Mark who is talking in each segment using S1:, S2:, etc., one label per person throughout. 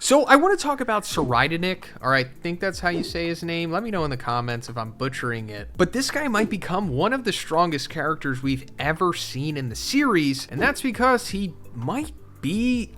S1: So I want to talk about Tserriednich, or I think that's how you say his name. Let me know in the comments if I'm butchering it. But this guy might become one of the strongest characters we've ever seen in the series, and that's because he might be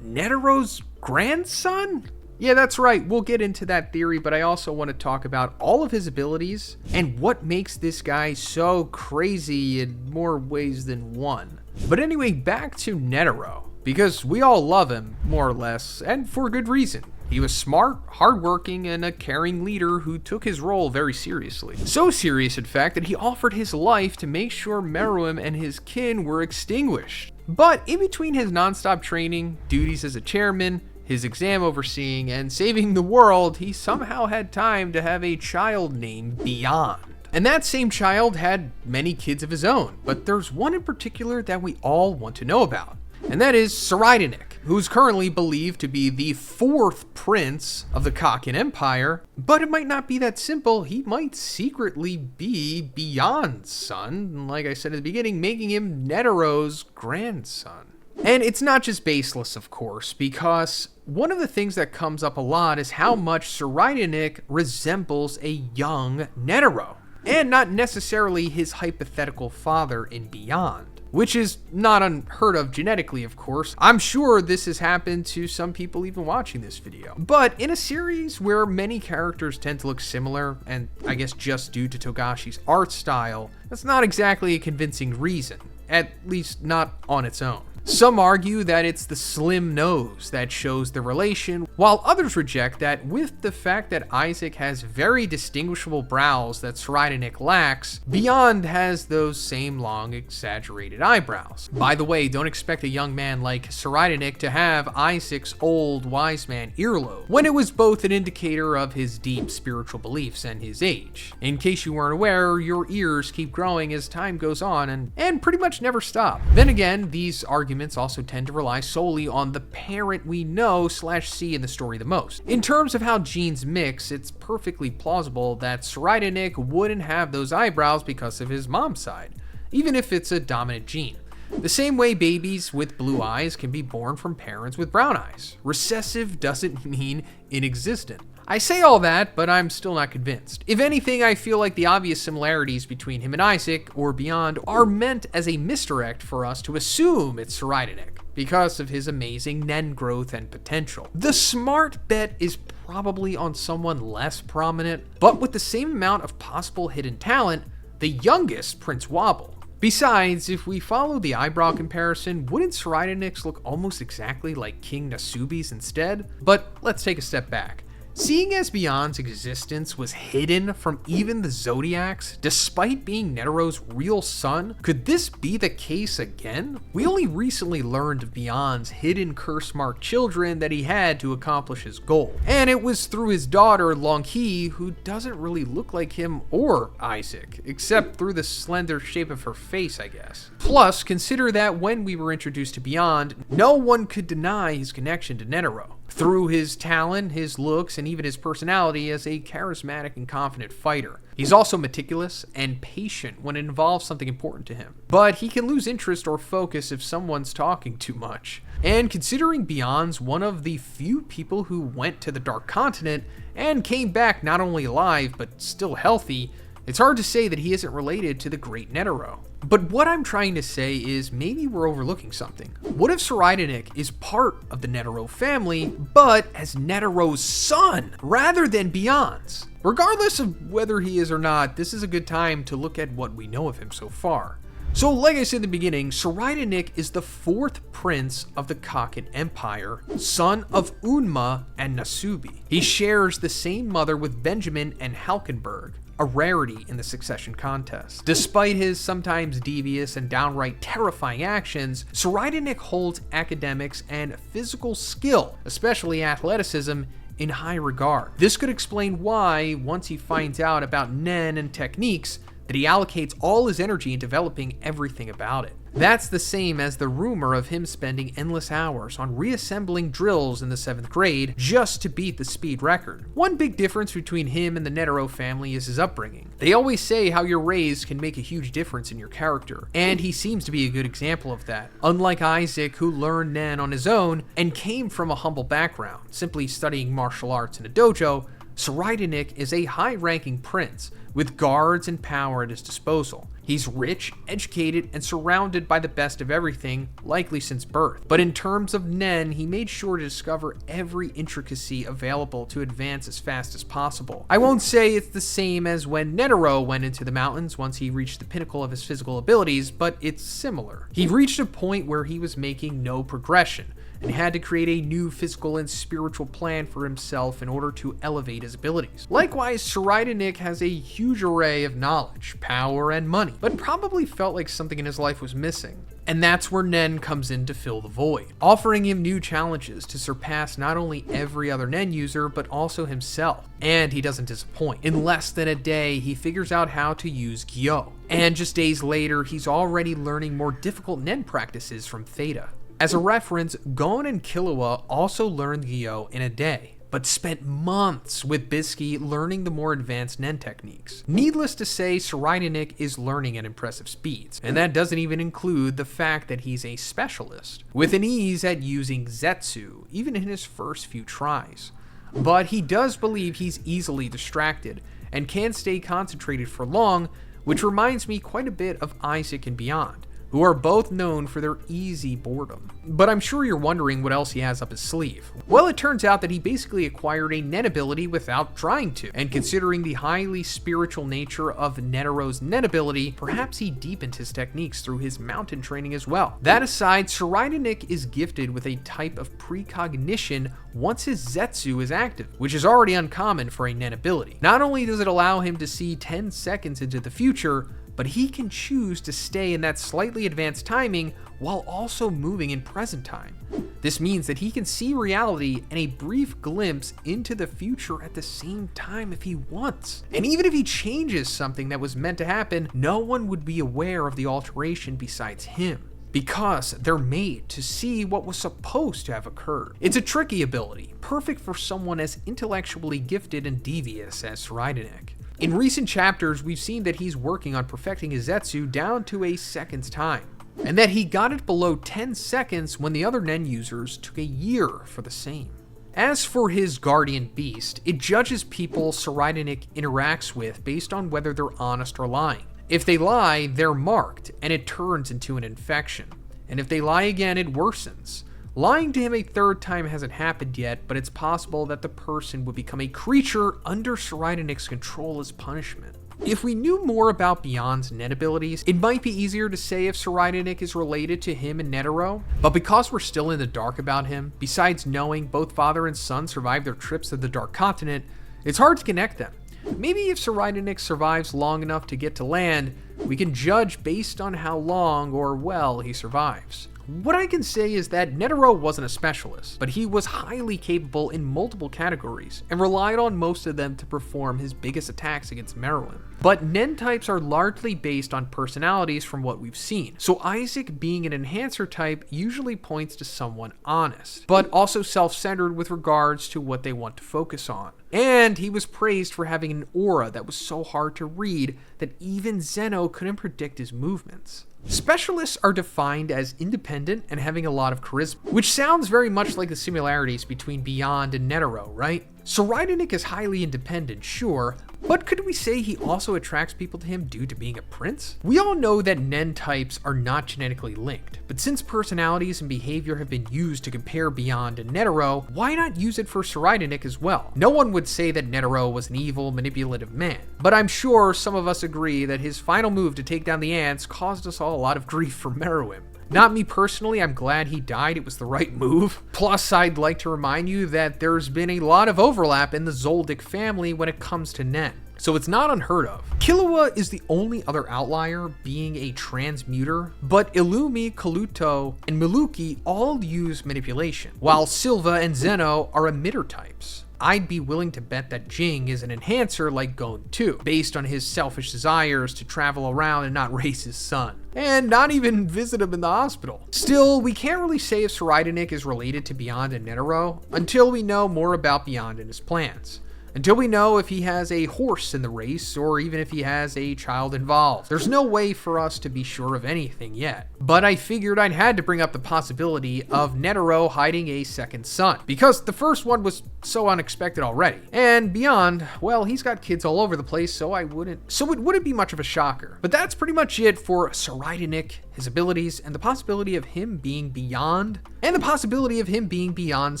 S1: Netero's grandson? Yeah, that's right. We'll get into that theory, but I also want to talk about all of his abilities and what makes this guy so crazy in more ways than one. But anyway, back to Netero. Because we all love him, more or less, and for good reason. He was smart, hardworking, and a caring leader who took his role very seriously. So serious, in fact, that he offered his life to make sure Meruem and his kin were extinguished. But in between his non-stop training, duties as a chairman, his exam overseeing, and saving the world, he somehow had time to have a child named Beyond. And that same child had many kids of his own, but there's one in particular that we all want to know about. And that is Tserriednich, who's currently believed to be the fourth prince of the Khakin Empire, but it might not be that simple. He might secretly be Beyond's son, like I said at the beginning, making him Netero's grandson. And it's not just baseless, of course, because one of the things that comes up a lot is how much Tserriednich resembles a young Netero, and not necessarily his hypothetical father in Beyond. Which is not unheard of genetically, of course. I'm sure this has happened to some people even watching this video. But in a series where many characters tend to look similar, and I guess just due to Togashi's art style, that's not exactly a convincing reason, at least not on its own. Some argue that it's the slim nose that shows the relation, while others reject that with the fact that Isaac has very distinguishable brows that Tserriednich lacks, Beyond has those same long, exaggerated eyebrows. By the way, don't expect a young man like Tserriednich to have Isaac's old wise man earlobe, when it was both an indicator of his deep spiritual beliefs and his age. In case you weren't aware, your ears keep growing as time goes on and pretty much never stop. Then again, these arguments also tend to rely solely on the parent we know / see in the story the most. In terms of how genes mix, it's perfectly plausible that Tserriednich wouldn't have those eyebrows because of his mom's side, even if it's a dominant gene. The same way babies with blue eyes can be born from parents with brown eyes. Recessive doesn't mean inexistent. I say all that, but I'm still not convinced. If anything, I feel like the obvious similarities between him and Isaac, or Beyond, are meant as a misdirect for us to assume it's Tserriednich, because of his amazing Nen growth and potential. The smart bet is probably on someone less prominent, but with the same amount of possible hidden talent, the youngest Prince Wobble. Besides, if we follow the eyebrow comparison, wouldn't Tserriednich's look almost exactly like King Nasubi's instead? But let's take a step back. Seeing as Beyond's existence was hidden from even the Zodiacs, despite being Netero's real son, could this be the case again? We only recently learned of Beyond's hidden curse-marked children that he had to accomplish his goal. And it was through his daughter, Longhee, who doesn't really look like him or Isaac, except through the slender shape of her face, I guess. Plus, consider that when we were introduced to Beyond, no one could deny his connection to Netero. Through his talent, his looks, and even his personality as a charismatic and confident fighter. He's also meticulous and patient when it involves something important to him. But he can lose interest or focus if someone's talking too much. And considering Beyond's one of the few people who went to the Dark Continent and came back not only alive but still healthy, it's hard to say that he isn't related to the great Netero. But what I'm trying to say is maybe we're overlooking something. What if Tserriednich is part of the Netero family, but as Netero's son, rather than Beyond's? Regardless of whether he is or not, this is a good time to look at what we know of him so far. So like I said in the beginning, Tserriednich is the fourth prince of the Khakin Empire, son of Unma and Nasubi. He shares the same mother with Benjamin and Halkenberg, a rarity in the succession contest. Despite his sometimes devious and downright terrifying actions, Tserriednich holds academics and physical skill, especially athleticism, in high regard. This could explain why, once he finds out about Nen and techniques, that he allocates all his energy in developing everything about it. That's the same as the rumor of him spending endless hours on reassembling drills in the 7th grade just to beat the speed record. One big difference between him and the Netero family is his upbringing. They always say how you're raised can make a huge difference in your character, and he seems to be a good example of that. Unlike Isaac, who learned Nen on his own and came from a humble background, simply studying martial arts in a dojo, Tserriednich is a high-ranking prince with guards and power at his disposal. He's rich, educated, and surrounded by the best of everything, likely since birth. But in terms of Nen, he made sure to discover every intricacy available to advance as fast as possible. I won't say it's the same as when Netero went into the mountains once he reached the pinnacle of his physical abilities, but it's similar. He reached a point where he was making no progression, and had to create a new physical and spiritual plan for himself in order to elevate his abilities. Likewise, Tserriednich has a huge array of knowledge, power, and money, but probably felt like something in his life was missing. And that's where Nen comes in to fill the void, offering him new challenges to surpass not only every other Nen user, but also himself. And he doesn't disappoint. In less than a day, he figures out how to use Gyo. And just days later, he's already learning more difficult Nen practices from Theta. As a reference, Gon and Killua also learned Gyo in a day, but spent months with Bisky learning the more advanced Nen techniques. Needless to say, Tserriednich is learning at impressive speeds, and that doesn't even include the fact that he's a specialist, with an ease at using Zetsu, even in his first few tries. But he does believe he's easily distracted, and can't stay concentrated for long, which reminds me quite a bit of Isaac and Beyond, who are both known for their easy boredom. But I'm sure you're wondering what else he has up his sleeve. Well, it turns out that he basically acquired a Nen ability without trying to, and considering the highly spiritual nature of Netero's Nen ability, perhaps he deepened his techniques through his mountain training as well. That aside, Tserriednich is gifted with a type of precognition once his Zetsu is active, which is already uncommon for a Nen ability. Not only does it allow him to see 10 seconds into the future, but he can choose to stay in that slightly advanced timing while also moving in present time. This means that he can see reality and a brief glimpse into the future at the same time if he wants. And even if he changes something that was meant to happen, no one would be aware of the alteration besides him, because they're made to see what was supposed to have occurred. It's a tricky ability, perfect for someone as intellectually gifted and devious as Tserriednich. In recent chapters, we've seen that he's working on perfecting his Zetsu down to a second's time, and that he got it below 10 seconds when the other Nen users took a year for the same. As for his guardian beast, it judges people Tserriednich interacts with based on whether they're honest or lying. If they lie, they're marked, and it turns into an infection. And if they lie again, it worsens. Lying to him a third time hasn't happened yet, but it's possible that the person would become a creature under Tserriednich's control as punishment. If we knew more about Beyond's Nen abilities, it might be easier to say if Tserriednich is related to him and Netero, but because we're still in the dark about him, besides knowing both father and son survived their trips to the Dark Continent, it's hard to connect them. Maybe if Tserriednich survives long enough to get to land, we can judge based on how long or well he survives. What I can say is that Netero wasn't a specialist, but he was highly capable in multiple categories, and relied on most of them to perform his biggest attacks against Meruem. But Nen types are largely based on personalities from what we've seen, so Isaac being an enhancer type usually points to someone honest, but also self-centered with regards to what they want to focus on. And he was praised for having an aura that was so hard to read that even Zeno couldn't predict his movements. Specialists are defined as independent and having a lot of charisma, which sounds very much like the similarities between Beyond and Netero, right? Tserriednich is highly independent, sure, but could we say he also attracts people to him due to being a prince? We all know that Nen types are not genetically linked, but since personalities and behavior have been used to compare Beyond and Netero, why not use it for Tserriednich as well? No one would say that Netero was an evil, manipulative man, but I'm sure some of us agree that his final move to take down the ants caused us all a lot of grief for Meruem. Not me personally, I'm glad he died, it was the right move. Plus, I'd like to remind you that there's been a lot of overlap in the Zoldyck family when it comes to Nen, so it's not unheard of. Killua is the only other outlier, being a transmuter, but Illumi, Kaluto, and Miluki all use manipulation, while Silva and Zeno are emitter types. I'd be willing to bet that Jing is an enhancer like Gon too, based on his selfish desires to travel around and not raise his son. And not even visit him in the hospital. Still, we can't really say if Tserriednich is related to Beyond and Netero until we know more about Beyond and his plans. Until we know if he has a horse in the race or even if he has a child involved. There's no way for us to be sure of anything yet. But I figured I had to bring up the possibility of Netero hiding a second son, because the first one was so unexpected already. And Beyond, well, he's got kids all over the place, so it wouldn't be much of a shocker. But that's pretty much it for Tserriednich, his abilities, and the possibility of him being Beyond, and the possibility of him being Beyond's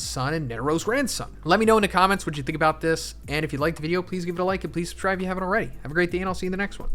S1: son and Netero's grandson. Let me know in the comments what you think about this, and if you liked the video, please give it a like and please subscribe if you haven't already. Have a great day, and I'll see you in the next one.